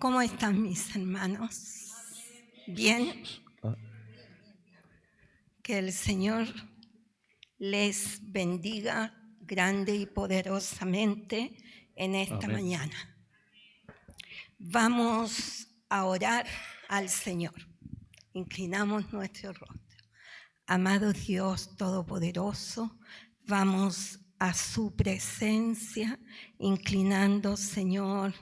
¿Cómo están mis hermanos? ¿Bien? Que el Señor les bendiga grande y poderosamente en esta mañana. Vamos a orar al Señor. Inclinamos nuestro rostro. Amado Dios Todopoderoso, vamos a su presencia, inclinando, Señor,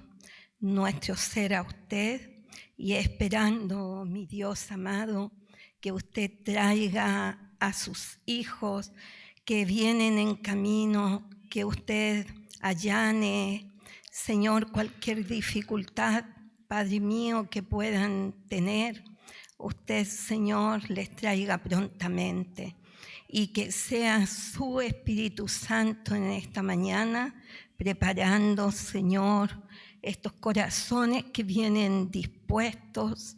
nuestro ser a usted y esperando, mi Dios amado, que usted traiga a sus hijos que vienen en camino, que usted allane, Señor, cualquier dificultad, Padre mío, que puedan tener. Usted, Señor, les traiga prontamente y que sea su Espíritu Santo en esta mañana, preparando, Señor, estos corazones que vienen dispuestos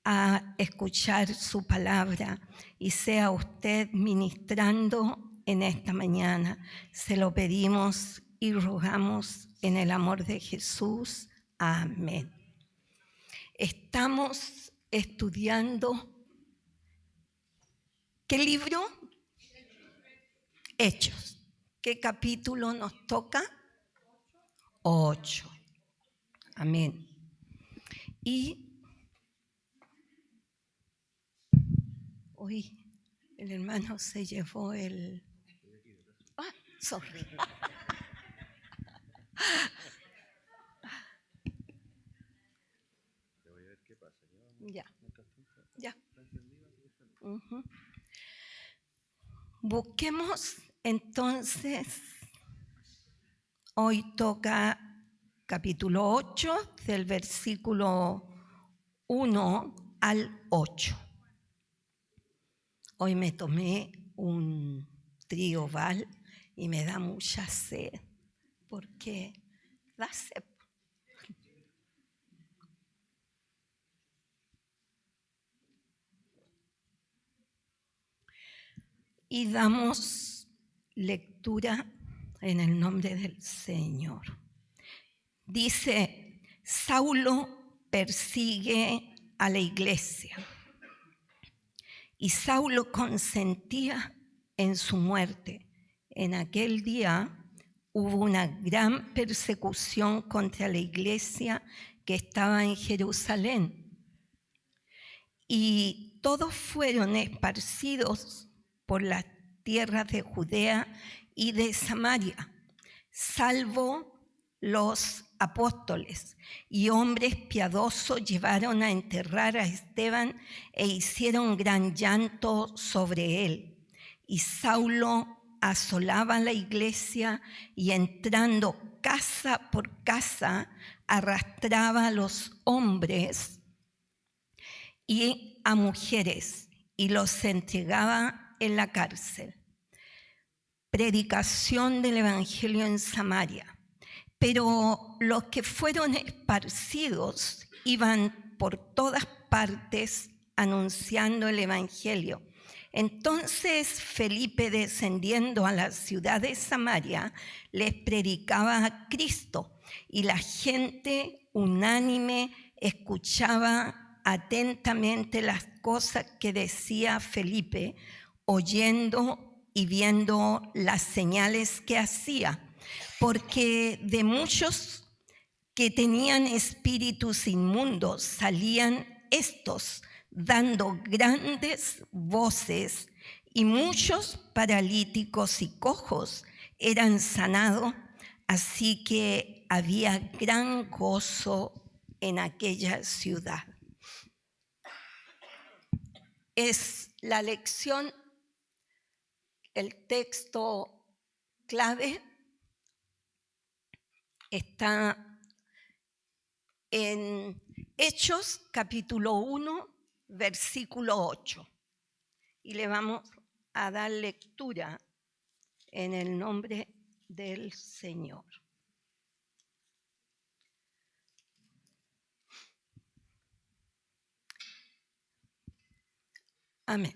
a escuchar su palabra y sea usted ministrando en esta mañana. Se lo pedimos y rogamos en el amor de Jesús. Amén. Estamos estudiando, ¿qué libro? Hechos. ¿Qué capítulo nos toca? 8. Amén. Y hoy el hermano se llevó el... sorry. Ya. Busquemos entonces, hoy toca capítulo 8, del versículo 1 al 8. Hoy me tomé un Trioval y me da mucha sed, porque da sed. Y damos lectura en el nombre del Señor. Dice, Saulo persigue a la iglesia. Y Saulo consentía en su muerte. En aquel día hubo una gran persecución contra la iglesia que estaba en Jerusalén. Y todos fueron esparcidos por las tierras de Judea y de Samaria, salvo los apóstoles, y hombres piadosos llevaron a enterrar a Esteban e hicieron gran llanto sobre él. Y Saulo asolaba la iglesia y entrando casa por casa arrastraba a los hombres y a mujeres y los entregaba en la cárcel. Predicación del evangelio en Samaria. Pero los que fueron esparcidos iban por todas partes anunciando el evangelio. Entonces Felipe, descendiendo a la ciudad de Samaria, les predicaba a Cristo, y la gente unánime escuchaba atentamente las cosas que decía Felipe, oyendo y viendo las señales que hacía. Porque de muchos que tenían espíritus inmundos salían estos dando grandes voces, y muchos paralíticos y cojos eran sanados, así que había gran gozo en aquella ciudad. Es la lección, el texto clave está en Hechos capítulo 1, versículo 8. Y le vamos a dar lectura en el nombre del Señor. Amén.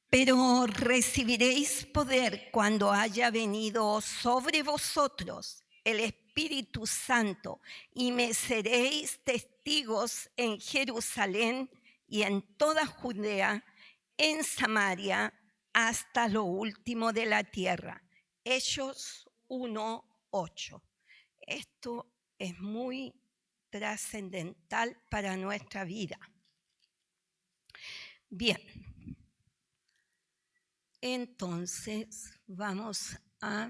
Pero recibiréis poder cuando haya venido sobre vosotros el Espíritu Espíritu Santo y me seréis testigos en Jerusalén y en toda Judea, en Samaria, hasta lo último de la tierra. Hechos 1:8. Esto es muy trascendental para nuestra vida. Bien, entonces vamos a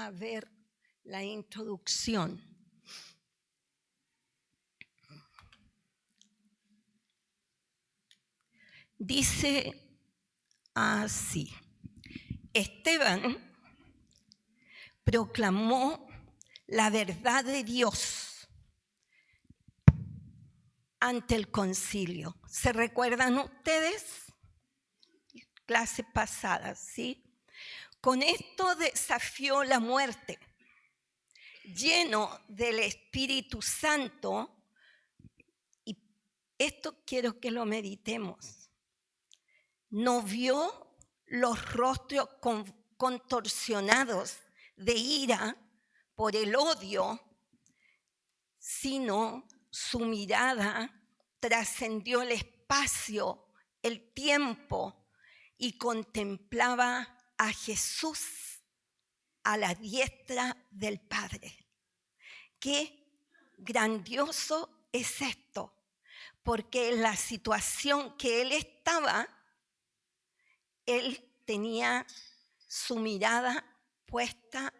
ver la introducción. Dice así: Esteban proclamó la verdad de Dios ante el concilio. ¿Se recuerdan ustedes? Clases pasadas, ¿sí? Con esto desafió la muerte, lleno del Espíritu Santo, y esto quiero que lo meditemos. No vio los rostros contorsionados de ira por el odio, sino su mirada trascendió el espacio, el tiempo, y contemplaba a Jesús a la diestra del Padre. Qué grandioso es esto, porque en la situación que él estaba, él tenía su mirada puesta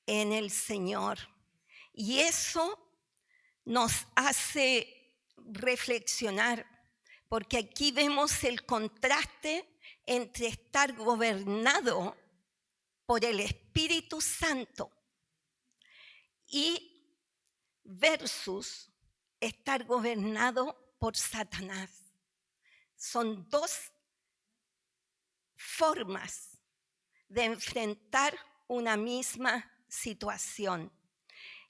en el Señor. Y eso nos hace reflexionar, porque aquí vemos el contraste entre estar gobernado por el Espíritu Santo y versus estar gobernado por Satanás. Son dos formas de enfrentar una misma situación.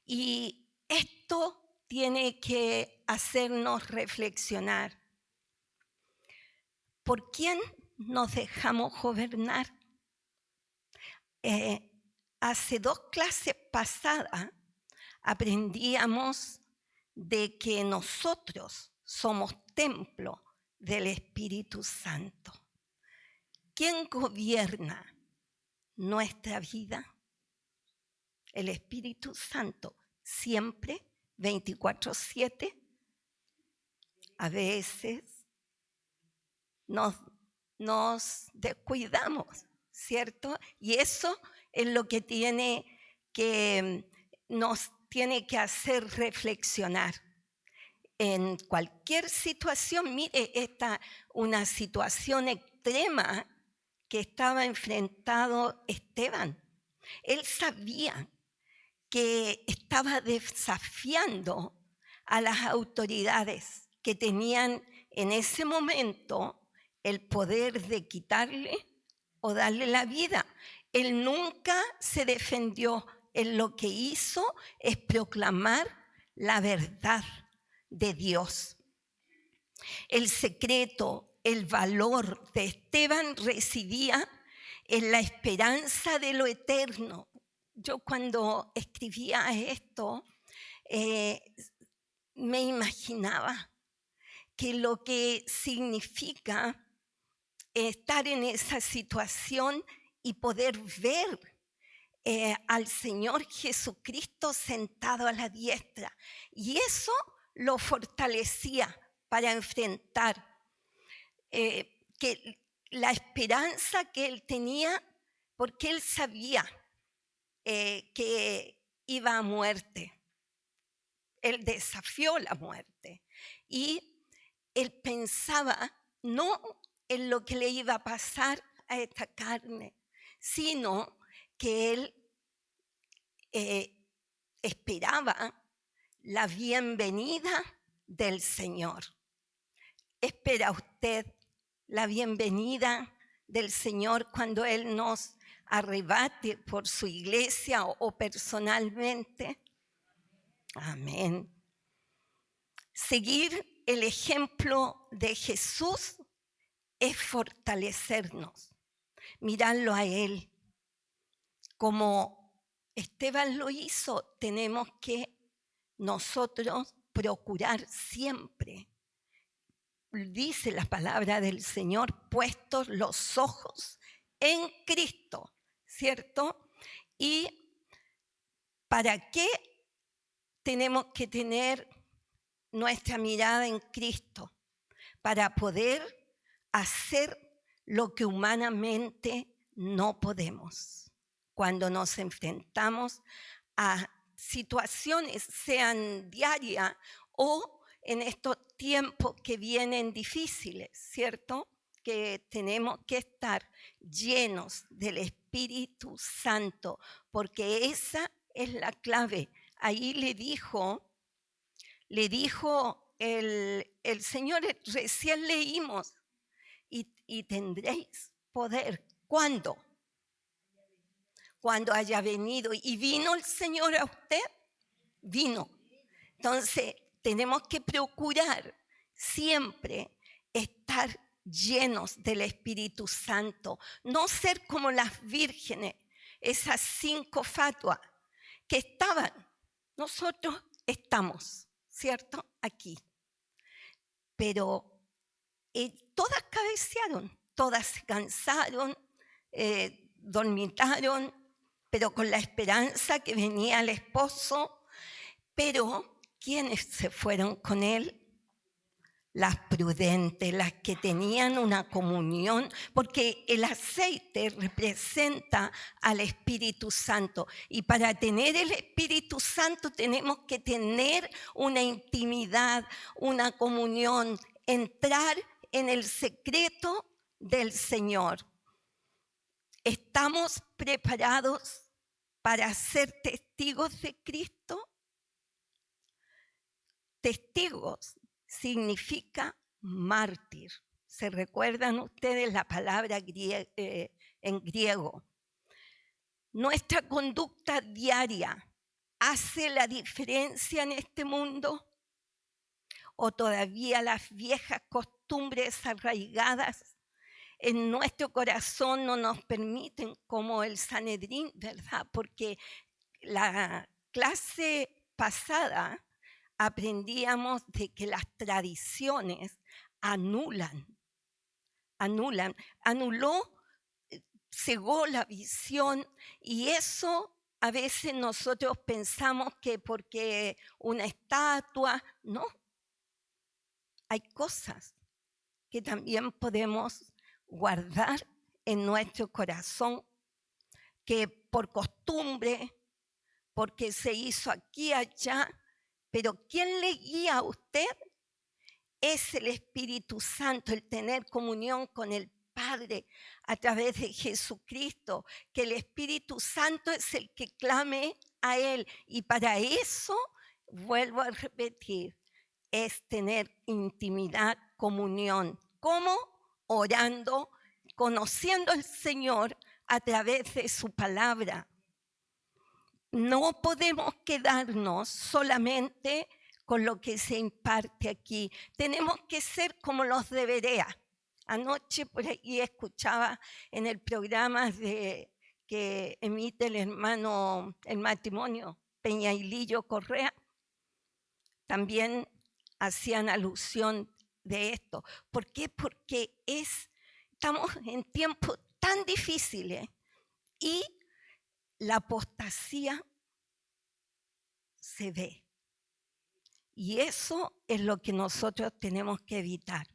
Y esto tiene que hacernos reflexionar. ¿Por quién nos dejamos gobernar? Hace 2 clases pasadas aprendíamos de que nosotros somos templo del Espíritu Santo. ¿Quién gobierna nuestra vida? El Espíritu Santo, siempre, 24/7. A veces nos descuidamos, ¿cierto? Y eso es lo que nos tiene que hacer reflexionar. En cualquier situación, mire, una situación extrema que estaba enfrentado Esteban. Él sabía que estaba desafiando a las autoridades que tenían en ese momento el poder de quitarle o darle la vida. Él nunca se defendió. Él lo que hizo es proclamar la verdad de Dios. El secreto, el valor de Esteban residía en la esperanza de lo eterno. Yo cuando escribía esto, me imaginaba que lo que significa estar en esa situación y poder ver al Señor Jesucristo sentado a la diestra. Y eso lo fortalecía para enfrentar que la esperanza que él tenía, porque él sabía que iba a muerte. Él desafió la muerte y él pensaba no en lo que le iba a pasar a esta carne, sino que él esperaba la bienvenida del Señor. ¿Espera usted la bienvenida del Señor cuando Él nos arrebate por su iglesia o personalmente? Amén. Seguir el ejemplo de Jesús es fortalecernos, mirarlo a Él como Esteban lo hizo, tenemos que nosotros procurar siempre. Dice la palabra del Señor, puestos los ojos en Cristo, ¿cierto? ¿Y para qué tenemos que tener nuestra mirada en Cristo? Para poder hacer lo que humanamente no podemos. Cuando nos enfrentamos a situaciones, sean diarias o en estos tiempos que vienen difíciles, ¿cierto? Que tenemos que estar llenos del Espíritu Santo, porque esa es la clave. Ahí le dijo el Señor, recién leímos, y tendréis poder. ¿Cuándo? Cuando haya venido. ¿Y vino el Señor a usted? Vino. Entonces, tenemos que procurar siempre estar llenos del Espíritu Santo. No ser como las vírgenes, esas 5 fatuas que estaban. Nosotros estamos, ¿cierto? Aquí. Pero todas cabecearon, todas se cansaron, dormitaron, pero con la esperanza que venía el esposo. Pero ¿quiénes se fueron con él? Las prudentes, las que tenían una comunión, porque el aceite representa al Espíritu Santo. Y para tener el Espíritu Santo tenemos que tener una intimidad, una comunión, entrar en el secreto del Señor. ¿Estamos preparados para ser testigos de Cristo? Testigos significa mártir. ¿Se recuerdan ustedes la palabra en griego? ¿Nuestra conducta diaria hace la diferencia en este mundo? ¿O todavía las viejas costumbres arraigadas en nuestro corazón no nos permiten, como el Sanedrín, ¿verdad? Porque la clase pasada aprendíamos de que las tradiciones anuló, cegó la visión, y eso a veces nosotros pensamos que porque una estatua, no. Hay cosas que también podemos guardar en nuestro corazón, que por costumbre, porque se hizo aquí, allá, pero ¿quién le guía a usted? Es el Espíritu Santo, el tener comunión con el Padre a través de Jesucristo, que el Espíritu Santo es el que clame a Él. Y para eso, vuelvo a repetir, es tener intimidad, comunión. ¿Cómo? Orando, conociendo al Señor a través de su palabra. No podemos quedarnos solamente con lo que se imparte aquí. Tenemos que ser como los de Berea. Anoche por ahí escuchaba en el programa que emite el hermano, el matrimonio Peña y Lillo Correa, también hacían alusión de esto. ¿Por qué? Porque estamos en tiempos tan difíciles y la apostasía se ve. Y eso es lo que nosotros tenemos que evitar.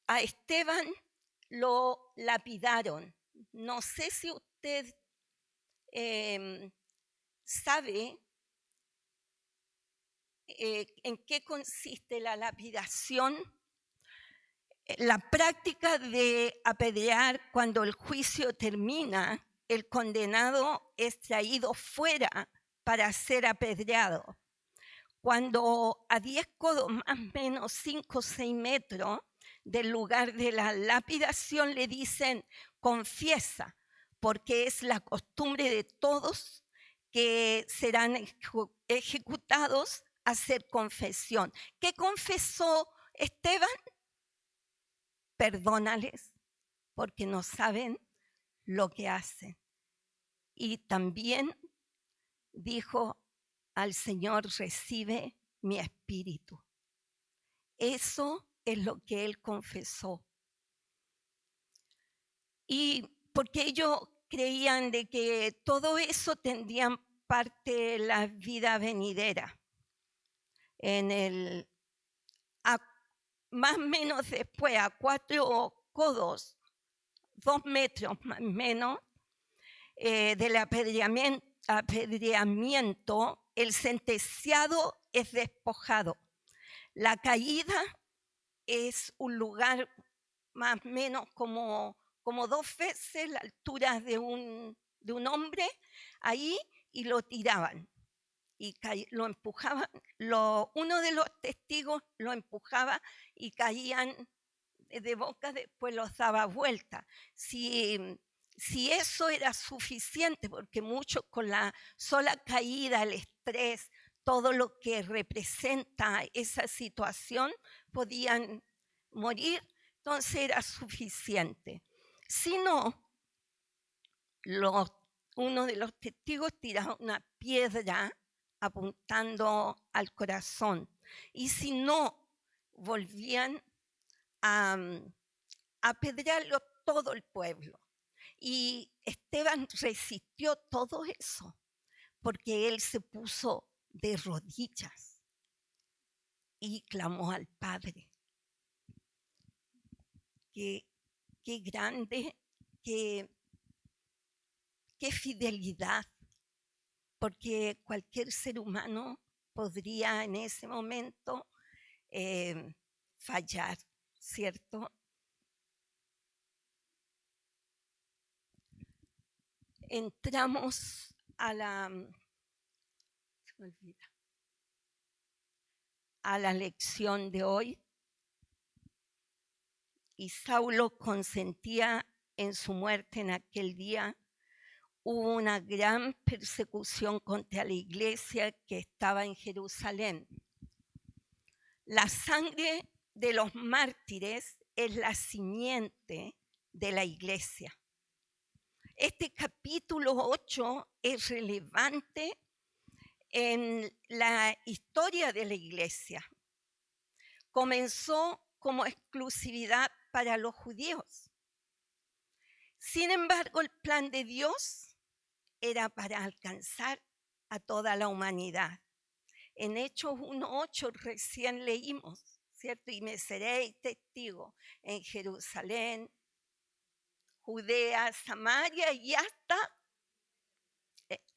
A Esteban lo lapidaron. No sé si usted sabe en qué consiste la lapidación. La práctica de apedrear, cuando el juicio termina, el condenado es traído fuera para ser apedreado. Cuando a 10 codos, más o menos 5 o 6 metros del lugar de la lapidación, le dicen: confiesa, porque es la costumbre de todos que serán ejecutados hacer confesión. ¿Qué confesó Esteban? Perdónales, porque no saben lo que hacen. Y también dijo al Señor, recibe mi espíritu. Eso es lo que él confesó. Y porque ellos creían de que todo eso tendrían parte de la vida venidera. Más o menos después, a 4 codos, 2 metros más o menos, del apedreamiento, el sentenciado es despojado. La caída es un lugar más o menos como 2 veces la altura de un hombre, ahí, y lo tiraban y lo empujaban. Uno de los testigos lo empujaba y caían de boca, después los daba vuelta. Si eso era suficiente, porque muchos con la sola caída, el estrés, todo lo que representa esa situación, podían morir, entonces era suficiente. Si no, uno de los testigos tiraba una piedra apuntando al corazón, y si no, volvían a apedrearlo todo el pueblo. Y Esteban resistió todo eso porque él se puso de rodillas y clamó al Padre. Qué grande, qué fidelidad, porque cualquier ser humano podría en ese momento fallar, ¿cierto? Entramos a la lección de hoy. Y Saulo consentía en su muerte en aquel día. Hubo una gran persecución contra la iglesia que estaba en Jerusalén. La sangre de los mártires es la simiente de la iglesia. Este capítulo 8 es relevante en la historia de la iglesia. Comenzó como exclusividad para los judíos. Sin embargo, el plan de Dios era para alcanzar a toda la humanidad. En Hechos 1:8 recién leímos, ¿cierto? Y me seréis testigo en Jerusalén, Judea, Samaria y hasta...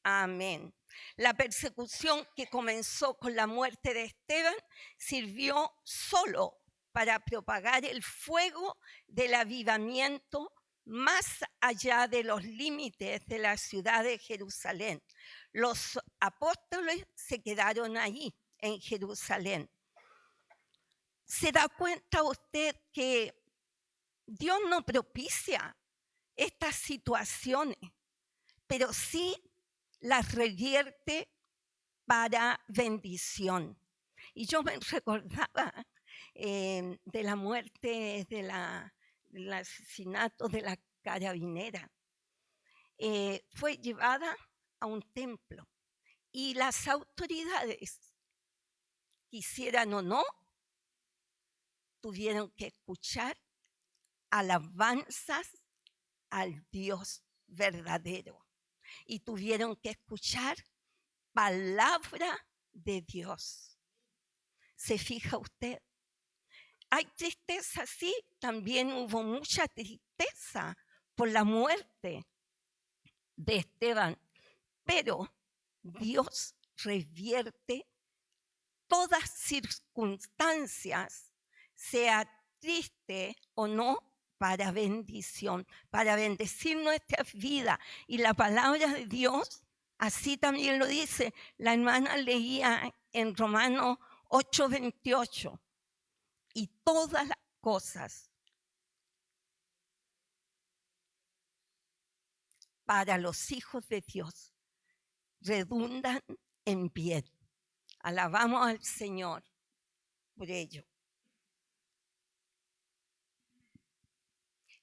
Amén. La persecución que comenzó con la muerte de Esteban sirvió solo para propagar el fuego del avivamiento más allá de los límites de la ciudad de Jerusalén. Los apóstoles se quedaron ahí, en Jerusalén. ¿Se da cuenta usted que Dios no propicia estas situaciones, pero sí las revierte para bendición? Y yo me recordaba de la muerte, del asesinato de la carabinera. Fue llevada a un templo y las autoridades, quisieran o no, tuvieron que escuchar alabanzas al Dios verdadero y tuvieron que escuchar palabra de Dios. ¿Se fija usted? Hay tristeza, sí, también hubo mucha tristeza por la muerte de Esteban, pero Dios revierte todas circunstancias, sea triste o no, para bendición, para bendecir nuestras vidas. Y la palabra de Dios, así también lo dice. La hermana leía en Romanos 8:28. Y todas las cosas para los hijos de Dios redundan en bien. Alabamos al Señor por ello.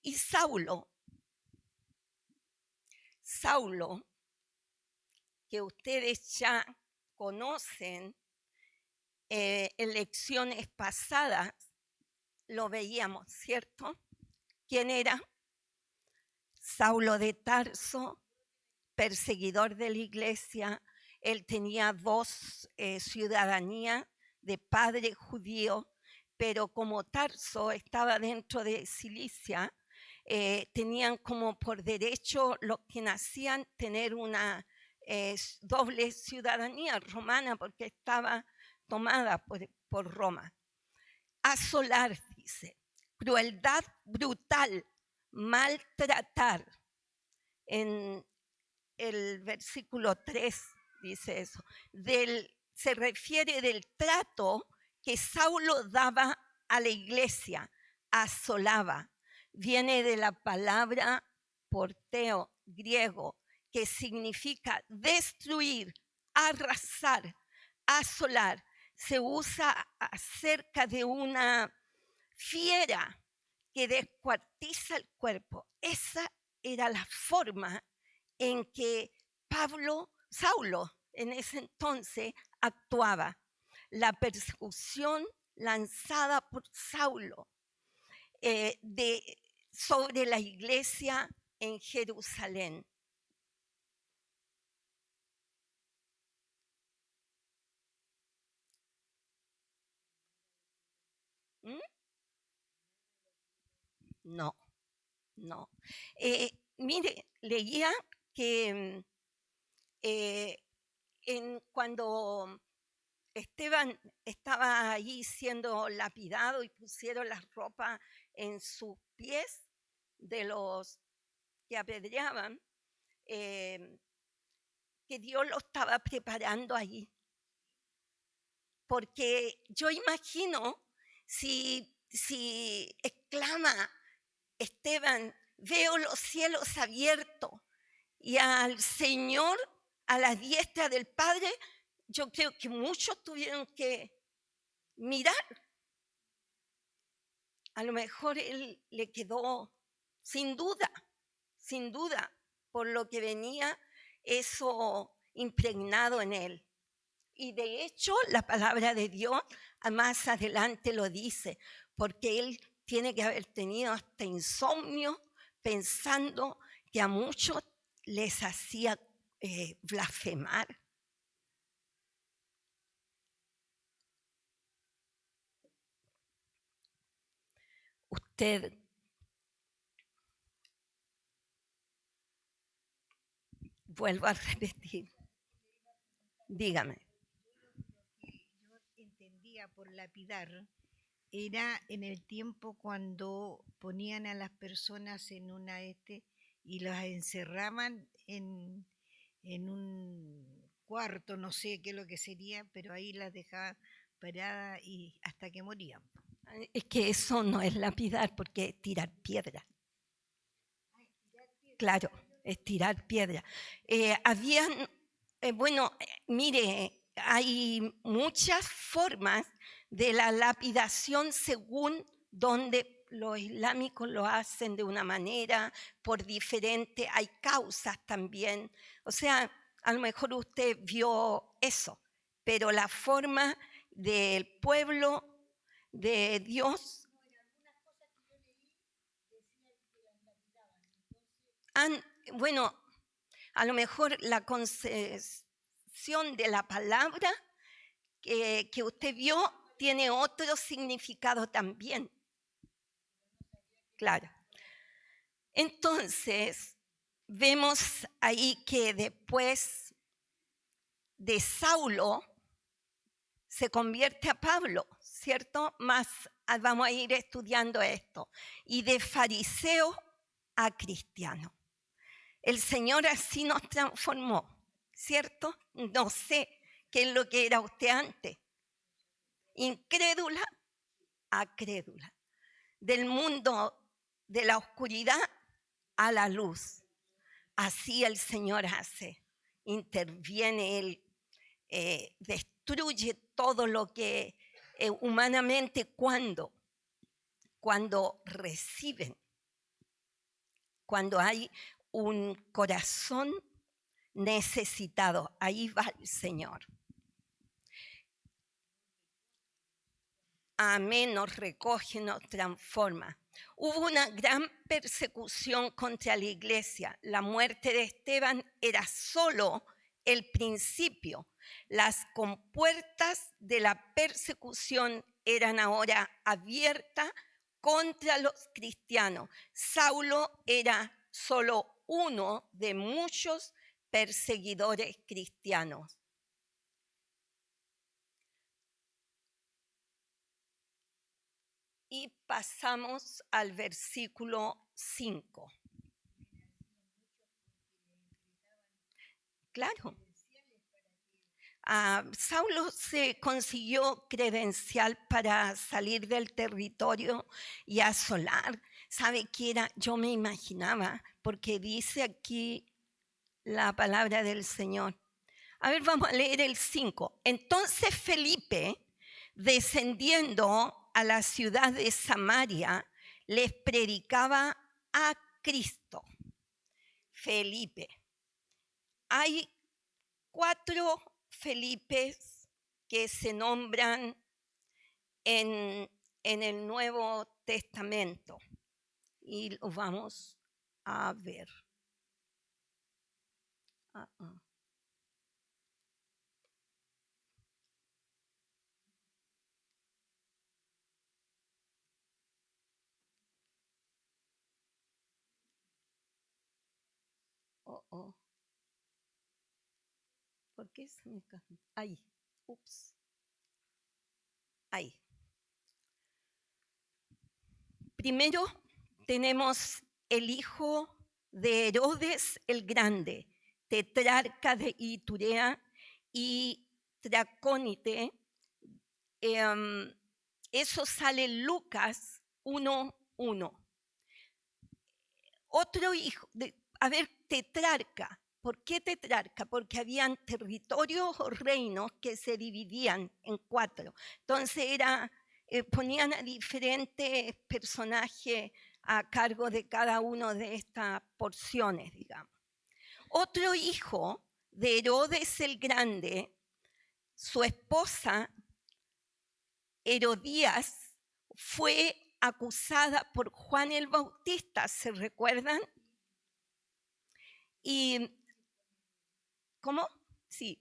Y Saulo, que ustedes ya conocen, en lecciones pasadas lo veíamos, ¿cierto? ¿Quién era? Saulo de Tarso, perseguidor de la iglesia. Él tenía 2 ciudadanías de padre judío, pero como Tarso estaba dentro de Cilicia, tenían como por derecho los que nacían tener una doble ciudadanía romana porque estaba tomada por Roma. Asolar, dice, crueldad brutal, maltratar. En el versículo 3 dice eso. Se refiere del trato que Saulo daba a la iglesia, asolaba. Viene de la palabra porteo, griego, que significa destruir, arrasar, asolar. Se usa acerca de una fiera que descuartiza el cuerpo. Esa era la forma en que Saulo en ese entonces actuaba. La persecución lanzada por Saulo sobre la iglesia en Jerusalén. No. Mire, leía que cuando Esteban estaba ahí siendo lapidado y pusieron las ropas en sus pies de los que apedreaban, que Dios lo estaba preparando ahí. Porque yo imagino si exclama Esteban, veo los cielos abiertos y al Señor a la diestra del Padre, yo creo que muchos tuvieron que mirar. A lo mejor él le quedó sin duda, por lo que venía eso impregnado en él. Y de hecho la palabra de Dios más adelante lo dice, porque él tiene que haber tenido hasta insomnio pensando que a muchos les hacía blasfemar. Usted vuelvo a repetir. Dígame. Yo entendía por lapidar era en el tiempo cuando ponían a las personas en una y las encerraban en un cuarto, no sé qué es lo que sería, pero ahí las dejaban paradas y hasta que morían. Es que eso no es lapidar porque es tirar piedra. Claro, es tirar piedra. Mire, hay muchas formas de la lapidación según donde los islámicos lo hacen de una manera, por diferente, hay causas también. O sea, a lo mejor usted vio eso, pero la forma del pueblo de Dios. Bueno, a lo mejor la concesión de la palabra que usted vio tiene otro significado también. Claro. Entonces, vemos ahí que después de Saulo se convierte a Pablo, ¿cierto? Más vamos a ir estudiando esto. Y de fariseo a cristiano. El Señor así nos transformó, ¿cierto? No sé qué es lo que era usted antes. Incrédula a crédula. Del mundo de la oscuridad a la luz. Así el Señor hace. Interviene Él, destruye todo lo que humanamente cuando reciben cuando hay un corazón necesitado, ahí va el Señor. Amén, nos recoge, nos transforma. Hubo una gran persecución contra la iglesia. La muerte de Esteban era solo el principio. Las compuertas de la persecución eran ahora abiertas contra los cristianos. Saulo era solo uno de muchos perseguidores cristianos. Y pasamos al versículo 5. Claro. Saulo se consiguió credencial para salir del territorio y asolar. ¿Sabe qué era? Yo me imaginaba, porque dice aquí la palabra del Señor. A ver, vamos a leer el 5. Entonces Felipe, descendiendo a la ciudad de Samaria, les predicaba a Cristo. Felipe. Hay 4 Felipes que se nombran en el Nuevo Testamento y lo vamos a ver. ¿Por qué se me cae? Ahí. Ups. Ahí. Primero tenemos el hijo de Herodes el Grande, tetrarca de Iturea y Tracónite. Eso sale en Lucas 1:1. Otro hijo, tetrarca. ¿Por qué tetrarca? Porque habían territorios o reinos que se dividían en 4. Entonces ponían a diferentes personajes a cargo de cada una de estas porciones, digamos. Otro hijo de Herodes el Grande, su esposa Herodías, fue acusada por Juan el Bautista, ¿se recuerdan? Y, ¿cómo? Sí.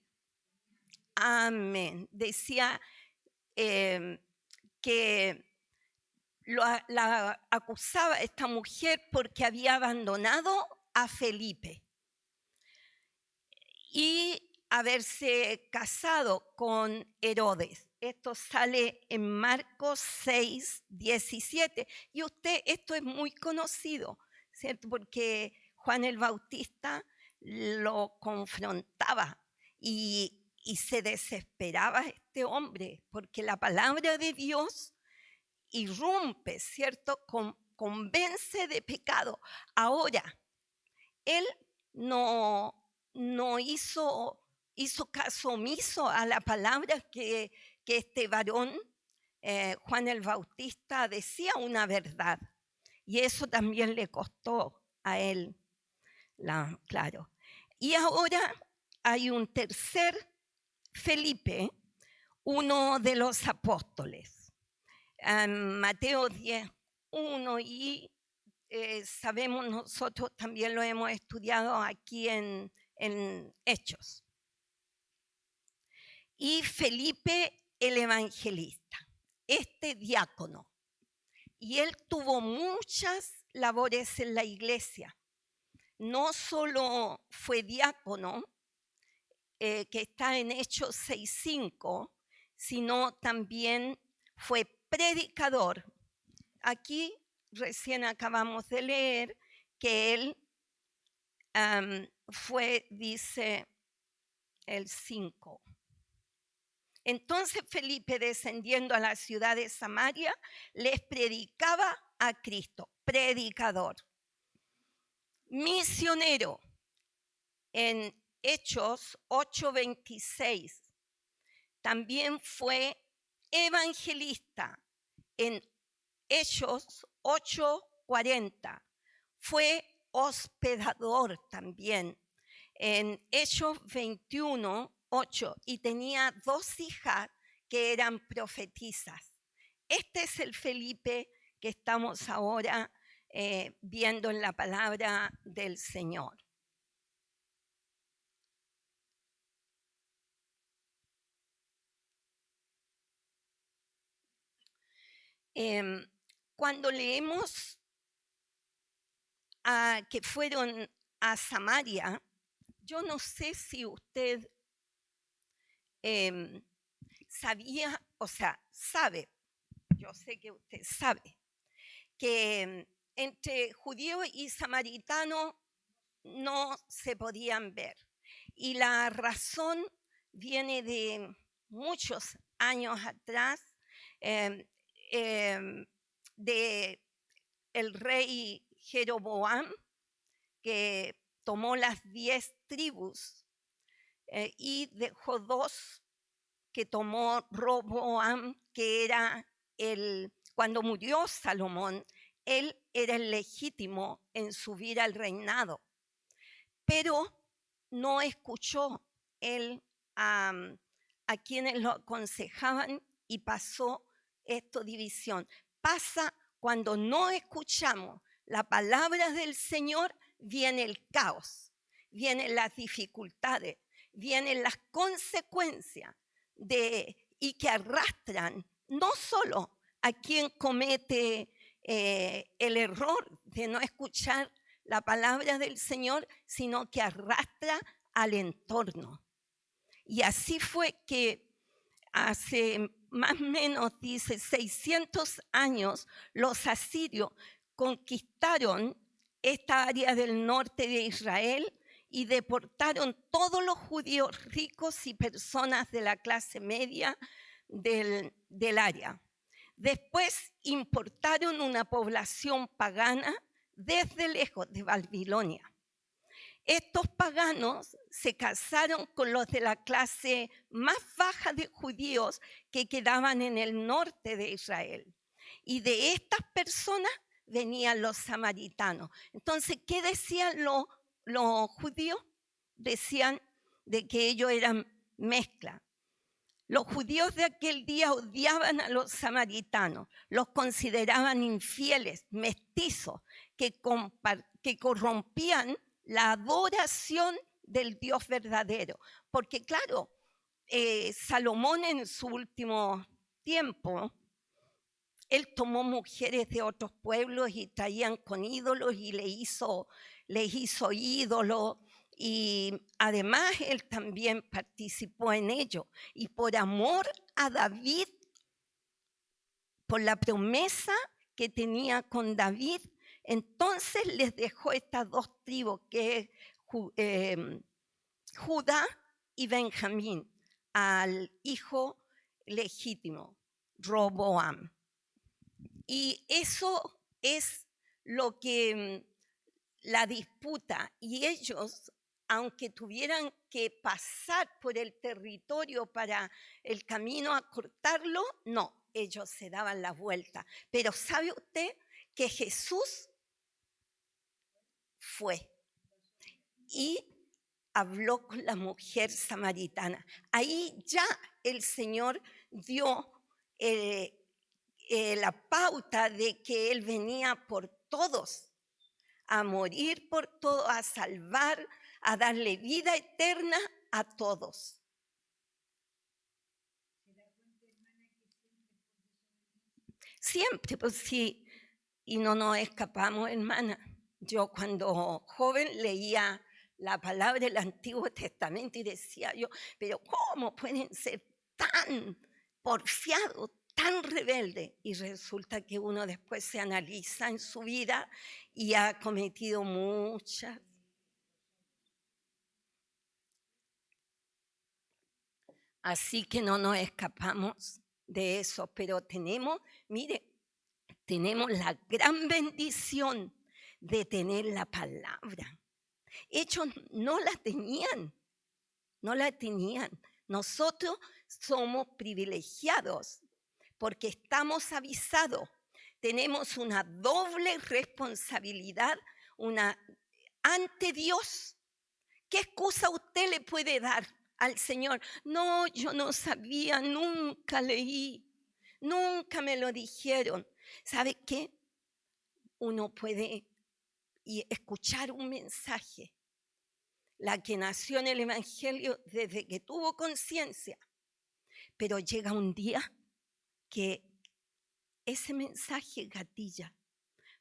Amén. Decía que la acusaba esta mujer porque había abandonado a Felipe y haberse casado con Herodes. Esto sale en Marcos 6:17. Y esto es muy conocido, ¿cierto? Porque Juan el Bautista lo confrontaba y se desesperaba este hombre, porque la palabra de Dios irrumpe, ¿cierto? Convence de pecado. Ahora, él no hizo caso omiso a la palabra que este varón, Juan el Bautista, decía una verdad. Y eso también le costó a él, claro. Y ahora hay un tercer Felipe, uno de los apóstoles. Mateo 10:1 y sabemos, nosotros también lo hemos estudiado aquí en Hechos. Y Felipe el evangelista, este diácono, y él tuvo muchas labores en la iglesia. No solo fue diácono, que está en Hechos 6:5, sino también fue predicador. Aquí recién acabamos de leer que él dice el 5. Entonces Felipe, descendiendo a la ciudad de Samaria, les predicaba a Cristo, predicador. Misionero, en Hechos 8:26. También fue evangelista, en Hechos 8:40. Fue hospedador también. En Hechos 21:8, y tenía 2 hijas que eran profetisas. Este es el Felipe que estamos ahora viendo en la palabra del Señor. Cuando leemos que fueron a Samaria, yo no sé si usted sabía, o sea, sabe, yo sé que usted sabe, que entre judío y samaritano no se podían ver. Y la razón viene de muchos años atrás, de el rey Jeroboam, que tomó las 10 tribus y dejó 2 que tomó Roboam, que era cuando murió Salomón, él era el legítimo en subir al reinado, pero no escuchó él a quienes lo aconsejaban y pasó esta división. Pasa cuando no escuchamos la palabra del Señor, viene el caos, vienen las dificultades, vienen las consecuencias y que arrastran no solo a quien comete el error de no escuchar la palabra del Señor, sino que arrastra al entorno. Y así fue que hace más o menos, dice, 600 años, los asirios conquistaron esta área del norte de Israel y deportaron todos los judíos ricos y personas de la clase media del área. Después importaron una población pagana desde lejos de Babilonia. Estos paganos se casaron con los de la clase más baja de judíos que quedaban en el norte de Israel. Y de estas personas venían los samaritanos. Entonces, ¿qué decían los judíos? Decían de que ellos eran mezcla. Los judíos de aquel día odiaban a los samaritanos, los consideraban infieles, mestizos, que corrompían la adoración del Dios verdadero. Porque claro, Salomón en su último tiempo, él tomó mujeres de otros pueblos y traían con ídolos y les hizo ídolos. Y además él también participó en ello. Y por amor a David, por la promesa que tenía con David, entonces les dejó estas 2 tribus, que es Judá y Benjamín, al hijo legítimo, Roboam. Y eso es lo que la disputa, y ellos, aunque tuvieran que pasar por el territorio para el camino a cortarlo, no, ellos se daban la vuelta. Pero ¿sabe usted que Jesús fue y habló con la mujer samaritana? Ahí ya el Señor dio la pauta de que Él venía por todos, a morir por todos, a salvar, a darle vida eterna a todos. Siempre, pues sí, y no nos escapamos, hermana. Yo cuando joven leía la palabra del Antiguo Testamento y decía yo, pero ¿cómo pueden ser tan porfiados, tan rebeldes? Y resulta que uno después se analiza en su vida y ha cometido muchas. Así que no nos escapamos de eso, pero tenemos, mire, tenemos la gran bendición de tener la palabra. Ellos no la tenían, no la tenían. Nosotros somos privilegiados porque estamos avisados. Tenemos una doble responsabilidad, una ante Dios. ¿Qué excusa usted le puede dar al Señor? No, yo no sabía, nunca leí, nunca me lo dijeron. ¿Sabe qué? Uno puede escuchar un mensaje. La que nació en el Evangelio desde que tuvo conciencia, pero llega un día que ese mensaje gatilla,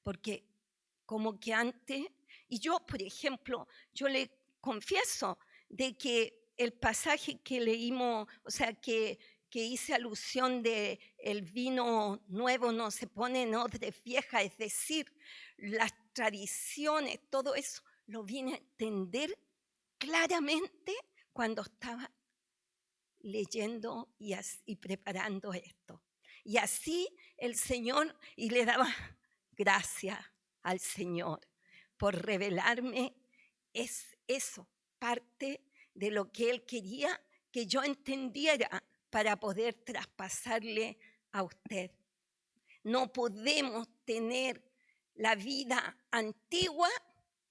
porque como que antes, y yo, por ejemplo, yo le confieso de que el pasaje que leímos, o sea, que hice alusión de el vino nuevo no se pone en odres viejas, es decir, las tradiciones, todo eso, lo vine a entender claramente cuando estaba leyendo y preparando esto. Y así el Señor, y le daba gracias al Señor por revelarme eso, parte de lo que Él quería que yo entendiera para poder traspasarle a usted. No podemos tener la vida antigua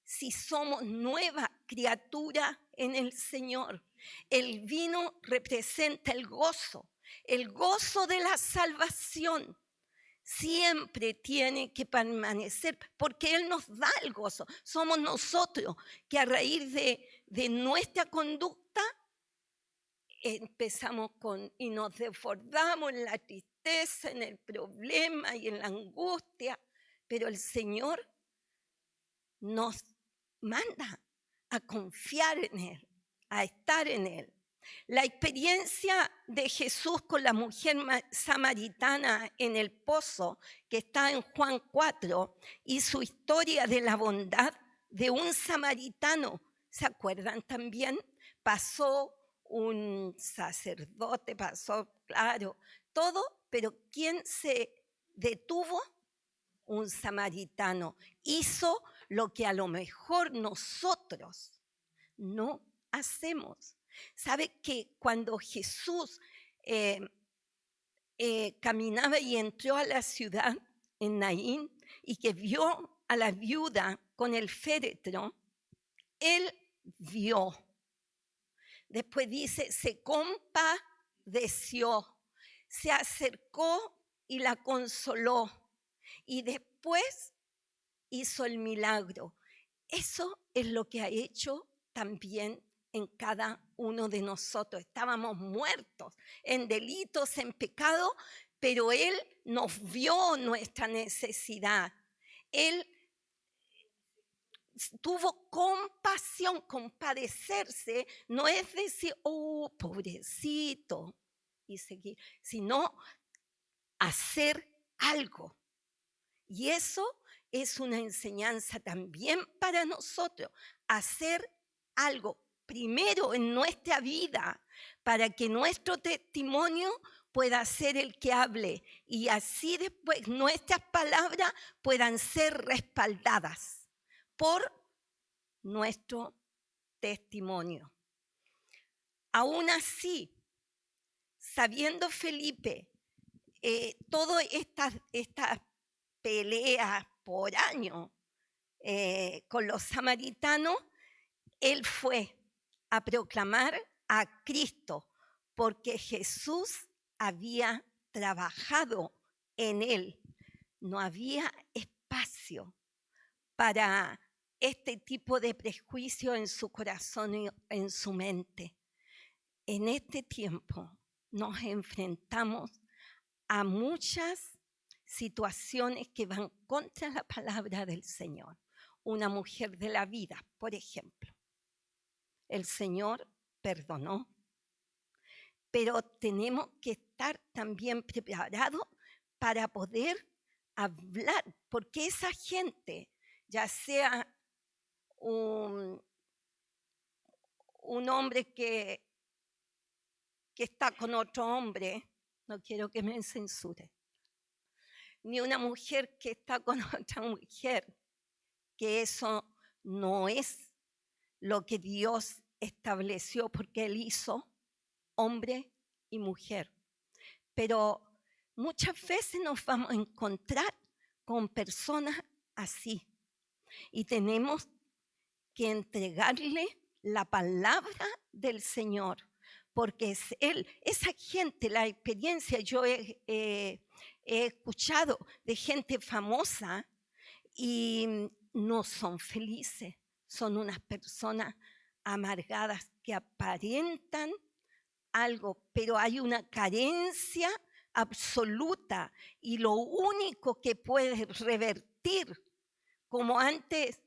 si somos nueva criatura en el Señor. El vino representa el gozo de la salvación. Siempre tiene que permanecer porque Él nos da el gozo. Somos nosotros que a raíz de nuestra conducta empezamos y nos desbordamos en la tristeza, en el problema y en la angustia, pero el Señor nos manda a confiar en Él, a estar en Él. La experiencia de Jesús con la mujer samaritana en el pozo, que está en Juan 4, y su historia de la bondad de un samaritano, ¿se acuerdan también? Pasó un sacerdote, pasó, claro, todo, pero ¿quién se detuvo? Un samaritano. Hizo lo que a lo mejor nosotros no hacemos. ¿Sabe que cuando Jesús caminaba y entró a la ciudad en Naín y que vio a la viuda con el féretro, Él vio. Después dice, se compadeció, se acercó y la consoló. Y después hizo el milagro. Eso es lo que ha hecho también en cada uno de nosotros. Estábamos muertos en delitos, en pecado, pero Él nos vio nuestra necesidad. Él tuvo compasión, compadecerse, no es decir, oh, pobrecito, y seguir, sino hacer algo. Y eso es una enseñanza también para nosotros, hacer algo primero en nuestra vida para que nuestro testimonio pueda ser el que hable y así después nuestras palabras puedan ser respaldadas por nuestro testimonio. Aún así, sabiendo Felipe, todas estas peleas por año con los samaritanos, él fue a proclamar a Cristo porque Jesús había trabajado en él. No había espacio para este tipo de prejuicio en su corazón y en su mente. En este tiempo nos enfrentamos a muchas situaciones que van contra la palabra del Señor. Una mujer de la vida, por ejemplo. El Señor perdonó, pero tenemos que estar también preparados para poder hablar, porque esa gente, ya sea un hombre que está con otro hombre, no quiero que me censure, ni una mujer que está con otra mujer, que eso no es lo que Dios estableció, porque Él hizo hombre y mujer. Pero muchas veces nos vamos a encontrar con personas así y tenemos que entregarle la palabra del Señor, porque es Él. Esa gente, la experiencia, yo he escuchado de gente famosa y no son felices, son unas personas amargadas que aparentan algo, pero hay una carencia absoluta y lo único que puede revertir, como antes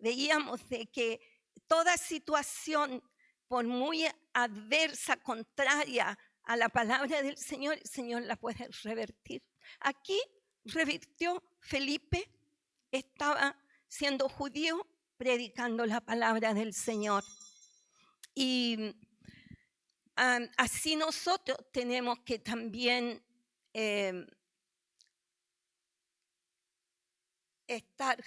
veíamos de que toda situación, por muy adversa, contraria a la palabra del Señor, el Señor la puede revertir. Aquí revirtió Felipe, estaba siendo judío, predicando la palabra del Señor. Y así nosotros tenemos que también estar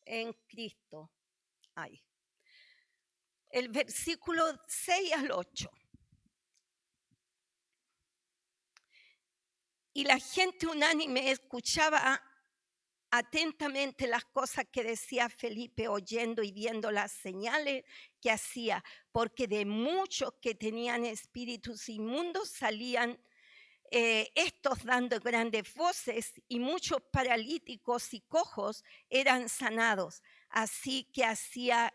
en Cristo. Ay. El versículo 6 al 8. Y la gente unánime escuchaba atentamente las cosas que decía Felipe, oyendo y viendo las señales que hacía, porque de muchos que tenían espíritus inmundos salían estos dando grandes voces, y muchos paralíticos y cojos eran sanados. Así que había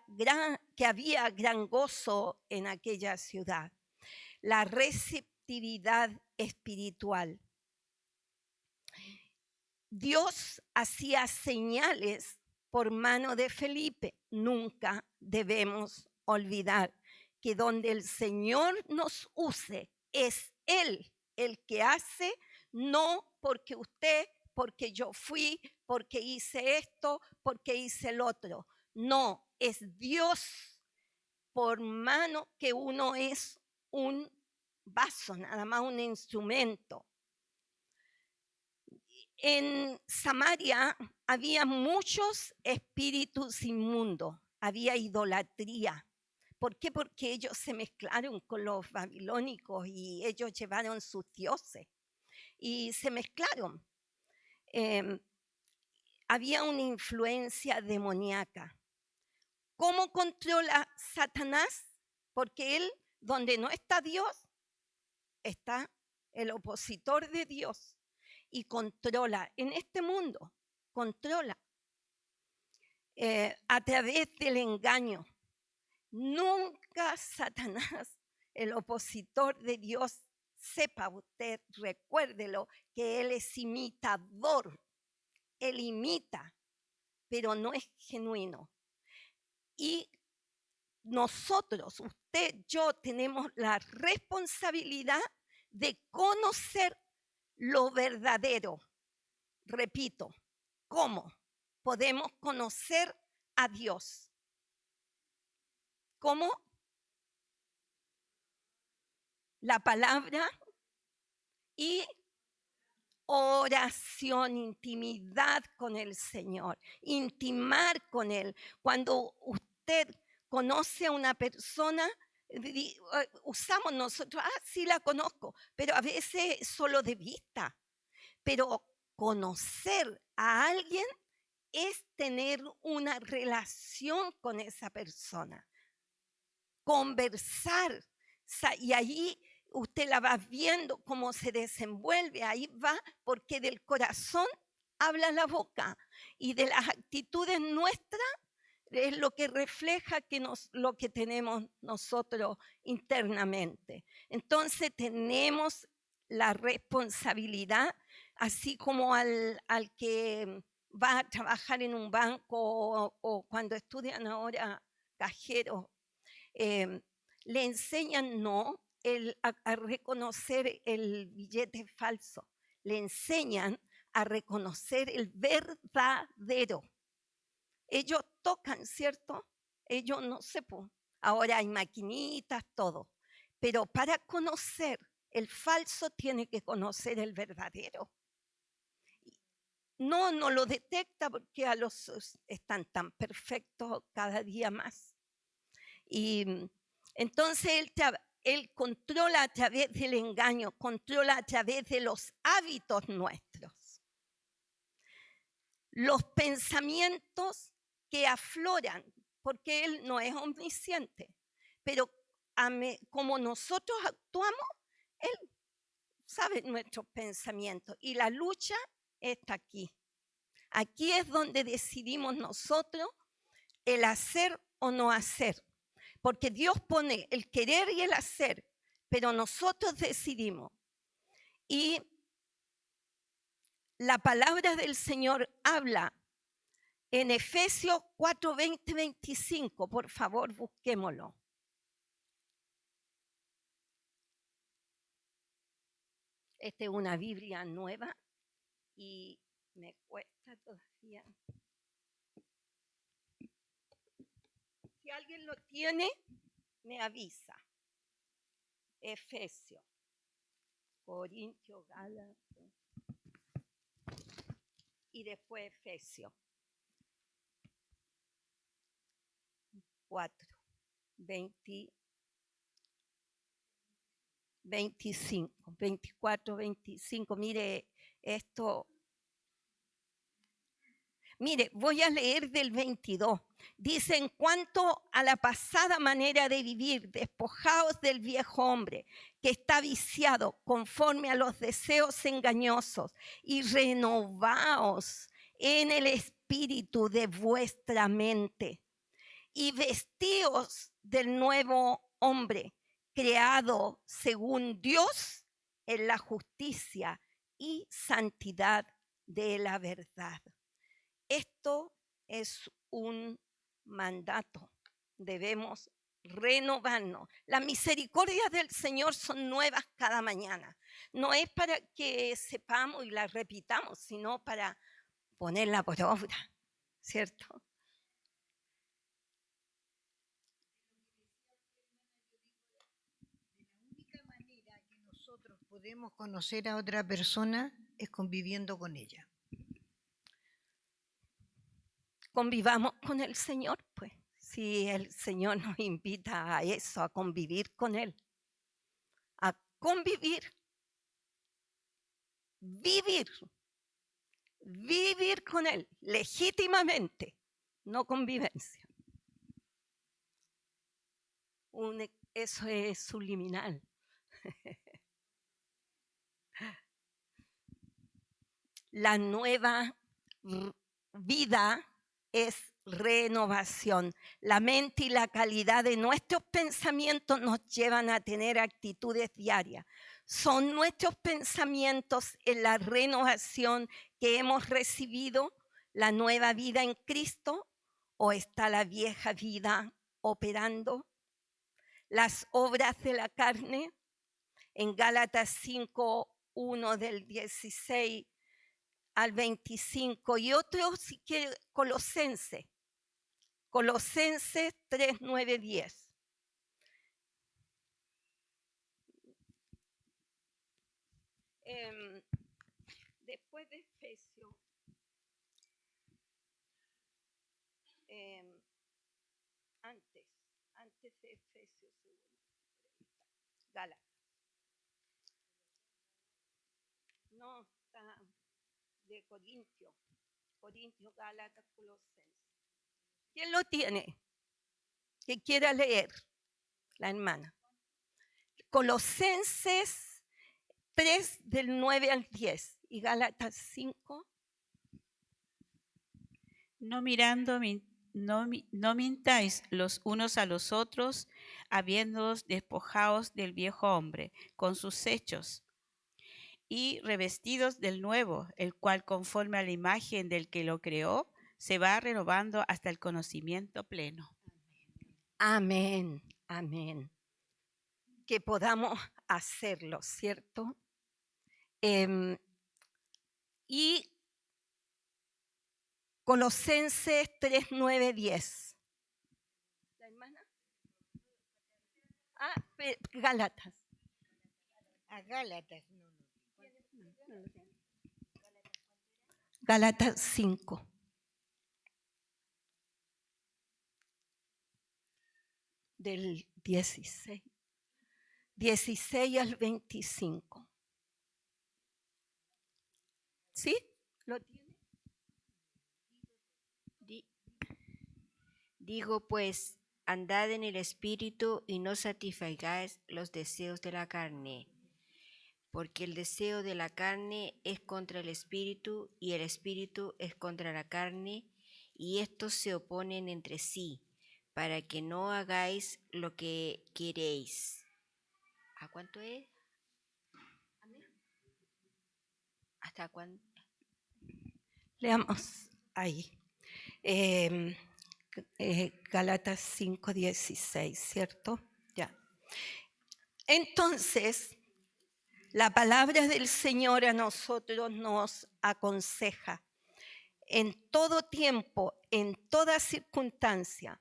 gran gozo en aquella ciudad. La receptividad espiritual. Dios hacía señales por mano de Felipe. Nunca debemos olvidar que donde el Señor nos use, es Él el que hace, no porque usted, porque yo fui, porque hice esto, porque hice el otro. No, es Dios por mano, que uno es un vaso, nada más un instrumento. En Samaria había muchos espíritus inmundos, había idolatría. ¿Por qué? Porque ellos se mezclaron con los babilónicos y ellos llevaron sus dioses y se mezclaron. Había una influencia demoníaca. ¿Cómo controla Satanás? Porque él, donde no está Dios, está el opositor de Dios. Y controla en este mundo, controla a través del engaño. Nunca Satanás, el opositor de Dios, sepa usted, recuérdelo, que él es imitador. Él imita, pero no es genuino. Y nosotros, usted, yo, tenemos la responsabilidad de conocer lo verdadero. Repito, ¿cómo podemos conocer a Dios? ¿Cómo? La palabra y oración, intimidad con el Señor, intimar con Él. Cuando usted conoce a una persona, usamos nosotros, sí la conozco, pero a veces solo de vista. Pero conocer a alguien es tener una relación con esa persona, conversar, y ahí usted la va viendo cómo se desenvuelve, ahí va, porque del corazón habla la boca y de las actitudes nuestras es lo que refleja lo que tenemos nosotros internamente. Entonces tenemos la responsabilidad, así como al que va a trabajar en un banco o cuando estudian ahora cajeros, le enseñan no a reconocer el billete falso, le enseñan a reconocer el verdadero. Ellos tocan, ¿cierto? Ellos no sé, pues, ahora hay maquinitas, todo, pero para conocer el falso tiene que conocer el verdadero. No lo detecta porque están tan perfectos cada día más. Y entonces Él controla a través del engaño, controla a través de los hábitos nuestros. Los pensamientos que afloran, porque Él no es omnisciente, pero como nosotros actuamos, Él sabe nuestros pensamientos y la lucha está aquí. Aquí es donde decidimos nosotros el hacer o no hacer, porque Dios pone el querer y el hacer, pero nosotros decidimos. Y la palabra del Señor habla en Efesios 4, 20, 25, por favor, busquémoslo. Esta es una Biblia nueva y me cuesta todavía. Si alguien lo tiene, me avisa. Efesios, Corintios, Gálatas y después Efesios 4, 20, 25, 24, 25. Mire esto. Mire, voy a leer del 22. Dice, en cuanto a la pasada manera de vivir, despojaos del viejo hombre que está viciado conforme a los deseos engañosos y renovaos en el espíritu de vuestra mente y vestíos del nuevo hombre creado según Dios en la justicia y santidad de la verdad. Esto es un mandato. Debemos renovarnos. Las misericordias del Señor son nuevas cada mañana. No es para que sepamos y las repitamos, sino para ponerla por obra, ¿cierto? La única manera que nosotros podemos conocer a otra persona es conviviendo con ella. Convivamos con el Señor, pues. Si el Señor nos invita a eso, a convivir con Él, a convivir, vivir con Él legítimamente, no convivencia. Eso es subliminal. La nueva vida es renovación. La mente y la calidad de nuestros pensamientos nos llevan a tener actitudes diarias. ¿Son nuestros pensamientos en la renovación que hemos recibido, la nueva vida en Cristo, o está la vieja vida operando? Las obras de la carne, en Gálatas 5, 1 del 16 al 25, y otro, si quiere, Colosenses 3, 9, 10. Después de Efesios, antes de Efesios, Gálatas. No, está de Corintios, Gálatas, Colosenses. ¿Quién lo tiene? Que quiera leer, la hermana. Colosenses 3 del 9 al 10 y Gálatas 5. No mintáis los unos a los otros, habiéndoos despojados del viejo hombre con sus hechos, y revestidos del nuevo, el cual conforme a la imagen del que lo creó, se va renovando hasta el conocimiento pleno. Amén, amén. Que podamos hacerlo, ¿cierto? Y Colosenses 3, 9, 10. ¿La hermana? Gálatas. A Gálatas, no. Gálatas 5. Del 16. 16 al 25. ¿Sí? ¿Lo tiene? Digo pues, andad en el Espíritu y no satisfagáis los deseos de la carne, porque el deseo de la carne es contra el Espíritu y el Espíritu es contra la carne, y estos se oponen entre sí, para que no hagáis lo que queréis. ¿A cuánto es? ¿Hasta cuánto? Leamos ahí. Gálatas 5:16, ¿cierto? Ya. Entonces, la palabra del Señor a nosotros nos aconseja en todo tiempo, en toda circunstancia.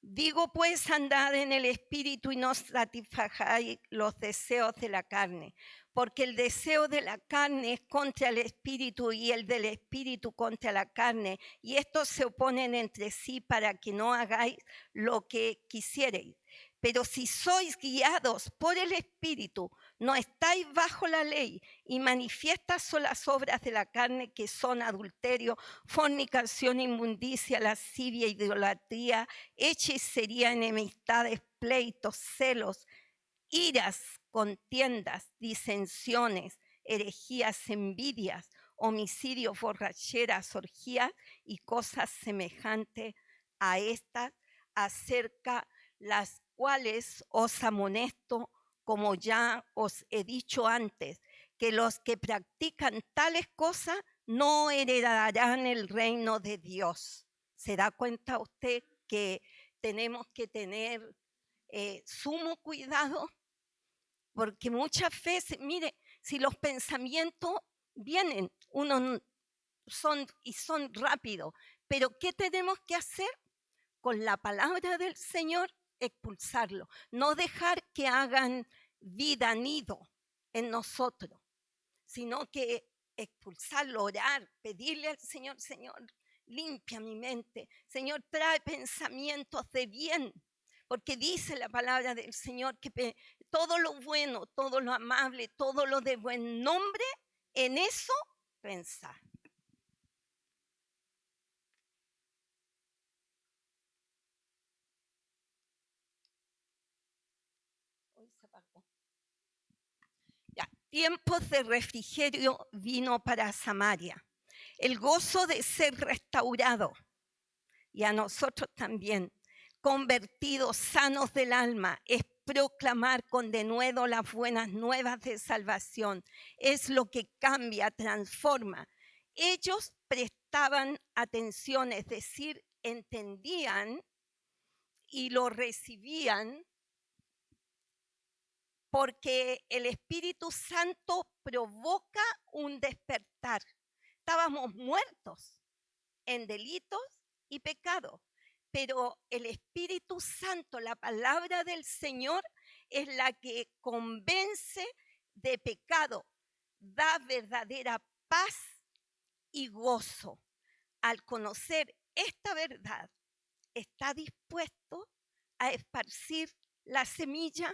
Digo pues, andad en el Espíritu y no satisfagáis los deseos de la carne, porque el deseo de la carne es contra el Espíritu y el del Espíritu contra la carne, y estos se oponen entre sí para que no hagáis lo que quisierais. Pero si sois guiados por el Espíritu, no estáis bajo la ley, y manifiestas son las obras de la carne, que son adulterio, fornicación, inmundicia, lascivia, idolatría, hechicería, enemistades, pleitos, celos, iras, contiendas, disensiones, herejías, envidias, homicidios, borracheras, orgías y cosas semejantes a estas, acerca las cuales os amonesto, como ya os he dicho antes, que los que practican tales cosas no heredarán el reino de Dios. ¿Se da cuenta usted que tenemos que tener sumo cuidado? Porque muchas veces, mire, si los pensamientos vienen, son rápidos, pero ¿qué tenemos que hacer? Con la palabra del Señor, expulsarlo, no dejar que hagan vida, nido en nosotros, sino que expulsarlo, orar, pedirle al Señor, Señor, limpia mi mente, Señor, trae pensamientos de bien, porque dice la palabra del Señor que todo lo bueno, todo lo amable, todo lo de buen nombre, en eso pensar. Hoy se apagó. Ya, tiempos de refrigerio vino para Samaria. El gozo de ser restaurado, y a nosotros también, convertidos, sanos del alma, es proclamar con denuedo las buenas nuevas de salvación. Es lo que cambia, transforma. Ellos prestaban atención, es decir, entendían y lo recibían, porque el Espíritu Santo provoca un despertar. Estábamos muertos en delitos y pecados, pero el Espíritu Santo, la palabra del Señor, es la que convence de pecado, da verdadera paz y gozo. Al conocer esta verdad, ¿está dispuesto a esparcir la semilla?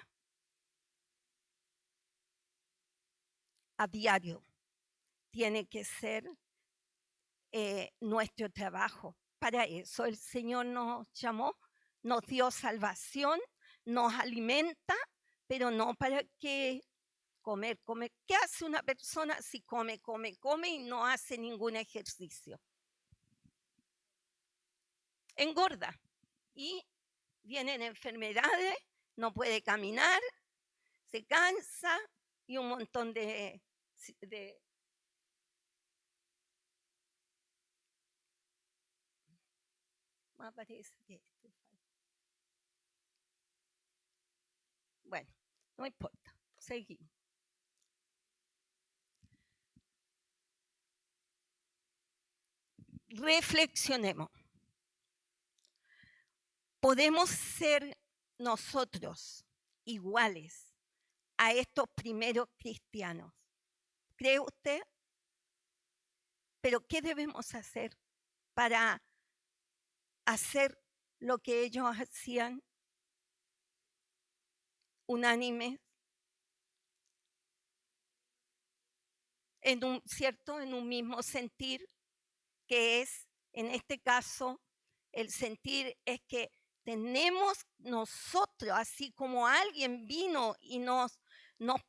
A diario tiene que ser nuestro trabajo. Para eso el Señor nos llamó, nos dio salvación, nos alimenta, pero no para que comer. ¿Qué hace una persona si come y no hace ningún ejercicio? Engorda y vienen enfermedades, no puede caminar, se cansa y un montón de parece que bueno, no importa, seguimos. Reflexionemos. ¿Podemos ser nosotros iguales a estos primeros cristianos? ¿Cree usted? Pero ¿qué debemos hacer para hacer lo que ellos hacían? unánimes en un mismo sentir, que es, en este caso, el sentir es que tenemos nosotros, así como alguien vino y nos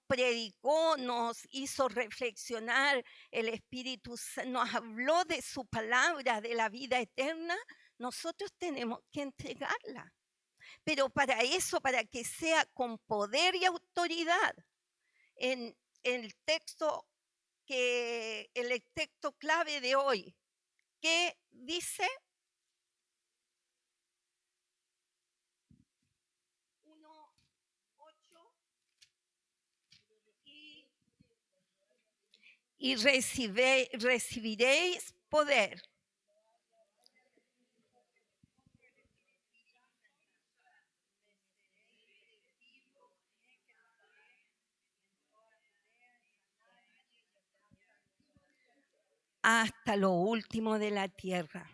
predicó, nos hizo reflexionar, el Espíritu nos habló de su palabra, de la vida eterna, nosotros tenemos que entregarla. Pero para eso, para que sea con poder y autoridad, en el texto el texto clave de hoy, que dice 1:8, y recibiréis poder. Hasta lo último de la tierra.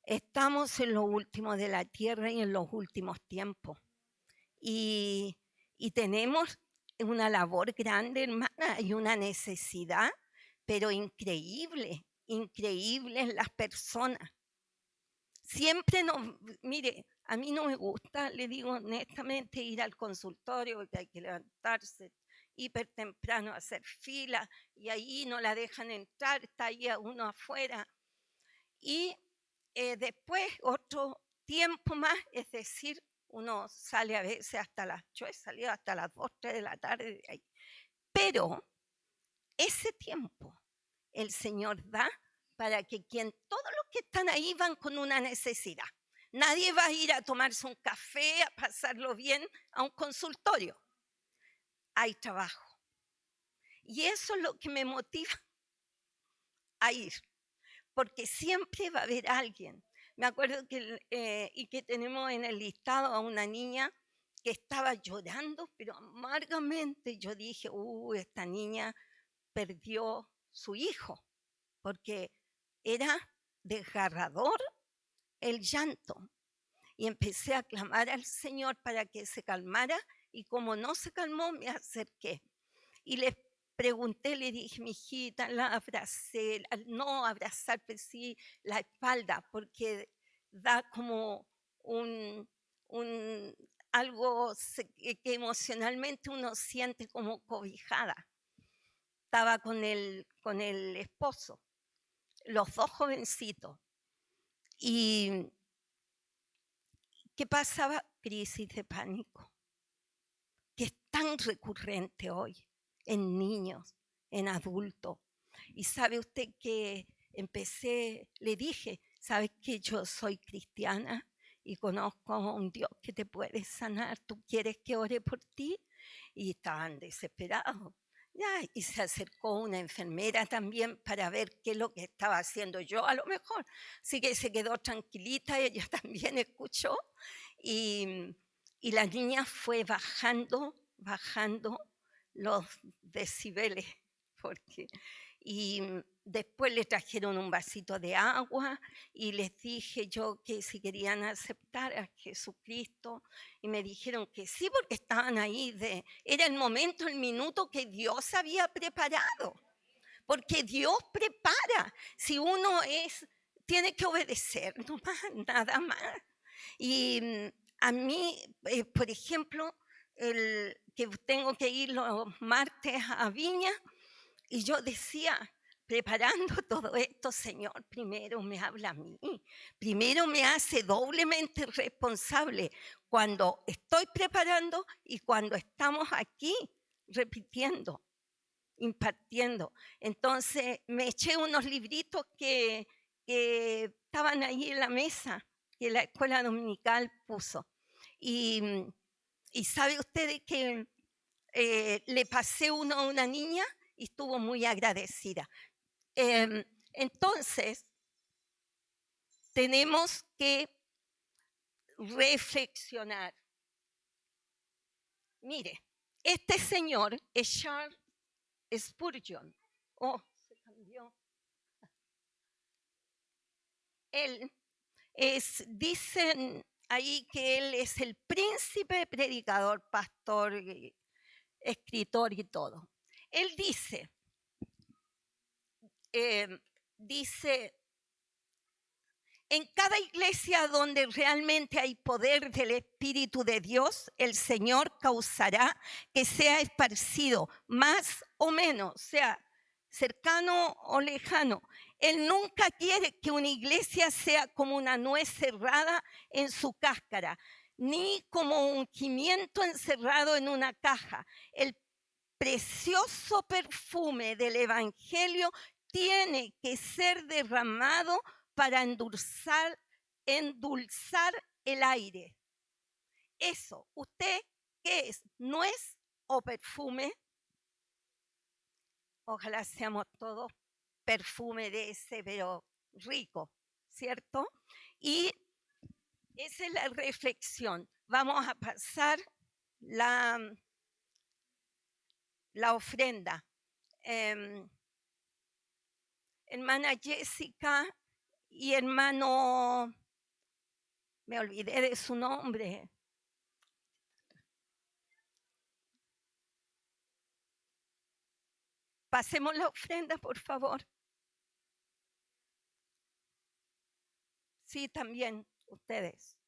Estamos en lo último de la tierra y en los últimos tiempos. Y tenemos una labor grande, hermana, y una necesidad, pero increíble en las personas. Siempre mire, a mí no me gusta, le digo honestamente, ir al consultorio porque hay que levantarse hiper temprano a hacer fila y ahí no la dejan entrar, está ahí uno afuera. Y después otro tiempo más, es decir, uno sale a veces yo he salido hasta las 2, 3 de la tarde de ahí. Pero ese tiempo el Señor da para que todos los que están ahí van con una necesidad. Nadie va a ir a tomarse un café, a pasarlo bien a un consultorio. Hay trabajo. Y eso es lo que me motiva a ir, porque siempre va a haber alguien. Me acuerdo que tenemos en el listado a una niña que estaba llorando, pero amargamente. Yo dije, esta niña perdió su hijo, porque era desgarrador el llanto. Y empecé a clamar al Señor para que se calmara, y como no se calmó, me acerqué. Y le pregunté, le dije, mi hijita, la abracé, no abrazar, pero sí la espalda, porque da como algo que emocionalmente uno siente como cobijada. Estaba con el esposo, los dos jovencitos. ¿Y qué pasaba? Crisis de pánico, que es tan recurrente hoy en niños, en adultos. Y sabe usted que le dije, ¿sabes que yo soy cristiana y conozco a un Dios que te puede sanar? ¿Tú quieres que ore por ti? Y estaban desesperados. Ya, y se acercó una enfermera también para ver qué es lo que estaba haciendo yo, a lo mejor. Así que se quedó tranquilita, ella también escuchó. Y la niña fue bajando los decibeles. Y después le trajeron un vasito de agua y les dije yo que si querían aceptar a Jesucristo, y me dijeron que sí, porque estaban ahí, era el momento, el minuto que Dios había preparado, porque Dios prepara, si uno tiene que obedecer, no más, nada más. Y a mí, por ejemplo, que tengo que ir los martes a Viña, y yo decía, preparando todo esto, Señor, primero me habla a mí, primero me hace doblemente responsable cuando estoy preparando y cuando estamos aquí repitiendo, impartiendo. Entonces me eché unos libritos que estaban ahí en la mesa, que la escuela dominical puso. Y sabe usted que le pasé uno a una niña y estuvo muy agradecida. Entonces, tenemos que reflexionar. Mire, este señor es Charles Spurgeon. Se cambió. Él dicen ahí que él es el príncipe, predicador, pastor, escritor y todo. Él dice, en cada iglesia donde realmente hay poder del Espíritu de Dios, el Señor causará que sea esparcido, más o menos, sea cercano o lejano. Él nunca quiere que una iglesia sea como una nuez cerrada en su cáscara, ni como un pimiento encerrado en una caja. El precioso perfume del Evangelio tiene que ser derramado para endulzar el aire. Eso, ¿usted qué es? ¿Nuez o perfume? Ojalá seamos todos perfume de ese, pero rico, ¿cierto? Y esa es la reflexión. Vamos a pasar la ofrenda. Hermana Jessica y hermano, me olvidé de su nombre. Pasemos la ofrenda, por favor. Sí, también ustedes.